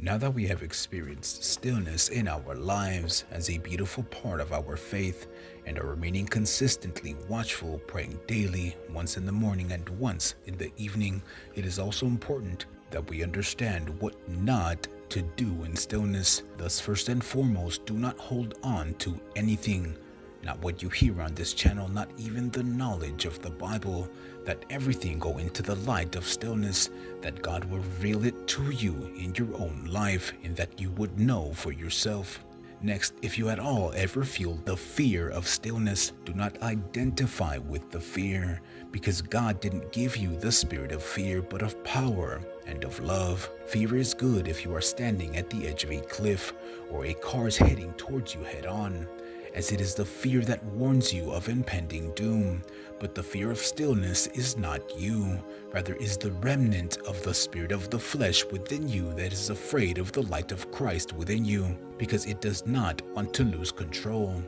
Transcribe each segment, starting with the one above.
Now that we have experienced stillness in our lives as a beautiful part of our faith and are remaining consistently watchful, praying daily, once in the morning and once in the evening, it is also important that we understand what not to do in stillness. Thus, first and foremost, do not hold on to anything, not what you hear on this channel, not even the knowledge of the Bible. That everything go into the light of stillness, that God will reveal it to you in your own life, and that you would know for yourself. Next, if you at all ever feel the fear of stillness, do not identify with the fear, because God didn't give you the spirit of fear, but of power and of love. Fear is good if you are standing at the edge of a cliff or a car is heading towards you head on, as it is the fear that warns you of impending doom. But the fear of stillness is not you, rather is the remnant of the spirit of the flesh within you that is afraid of the light of Christ within you, because it does not want to lose control.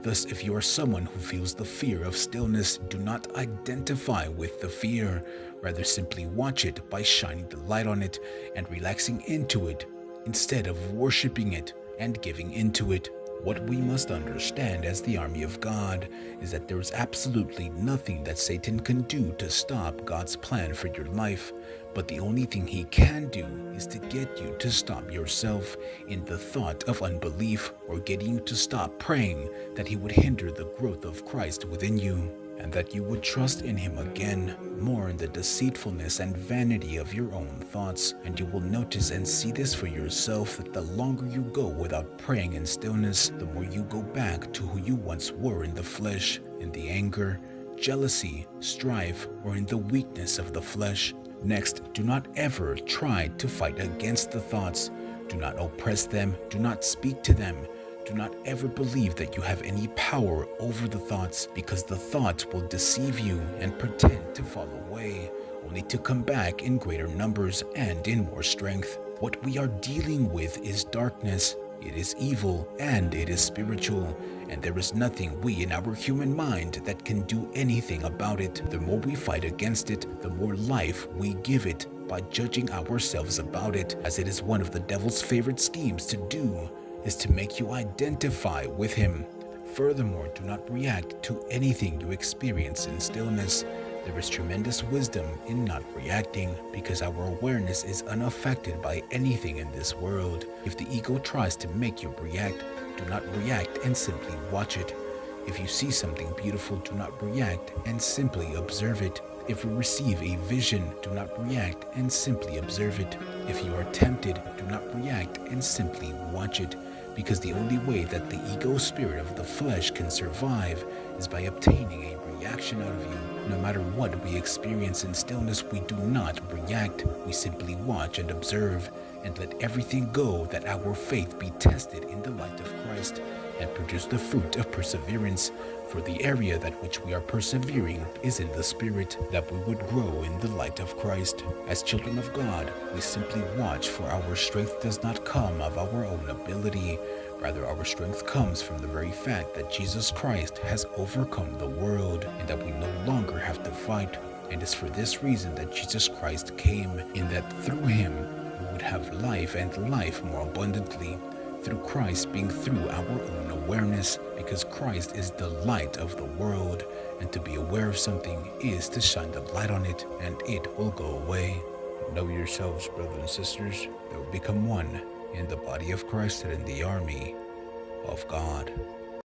Thus, if you are someone who feels the fear of stillness, do not identify with the fear, rather simply watch it by shining the light on it and relaxing into it, instead of worshiping it and giving into it. What we must understand as the army of God is that there is absolutely nothing that Satan can do to stop God's plan for your life, but the only thing he can do is to get you to stop yourself in the thought of unbelief, or getting you to stop praying that he would hinder the growth of Christ within you, and that you would trust in him again, more in the deceitfulness and vanity of your own thoughts. And you will notice and see this for yourself, that the longer you go without praying in stillness, the more you go back to who you once were in the flesh, in the anger, jealousy, strife, or in the weakness of the flesh. Next, do not ever try to fight against the thoughts. Do not oppress them. Do not speak to them. Do not ever believe that you have any power over the thoughts, because the thoughts will deceive you and pretend to fall away, only to come back in greater numbers and in more strength. What we are dealing with is darkness. It is evil and it is spiritual, and there is nothing we in our human mind that can do anything about it. The more we fight against it, the more life we give it by judging ourselves about it, as it is one of the devil's favorite schemes to do, is to make you identify with him. Furthermore, do not react to anything you experience in stillness. There is tremendous wisdom in not reacting, because our awareness is unaffected by anything in this world. If the ego tries to make you react, do not react and simply watch it. If you see something beautiful, do not react and simply observe it. If you receive a vision, do not react and simply observe it. If you are tempted, do not react and simply watch it, because the only way that the ego spirit of the flesh can survive is by obtaining a reaction out of you. No matter what we experience in stillness, we do not react. We simply watch and observe, and let everything go, that our faith be tested in the light of Christ and produce the fruit of perseverance. For the area that which we are persevering is in the Spirit, that we would grow in the light of Christ. As children of God, we simply watch, for our strength does not come of our own ability. Rather, our strength comes from the very fact that Jesus Christ has overcome the world, and that we no longer have to fight. And it's for this reason that Jesus Christ came, in that through him we would have life, and life more abundantly. Through Christ being through our own awareness, because Christ is the light of the world, and to be aware of something is to shine the light on it, and it will go away. Know yourselves, brothers and sisters, that we become one in the body of Christ and in the army of God.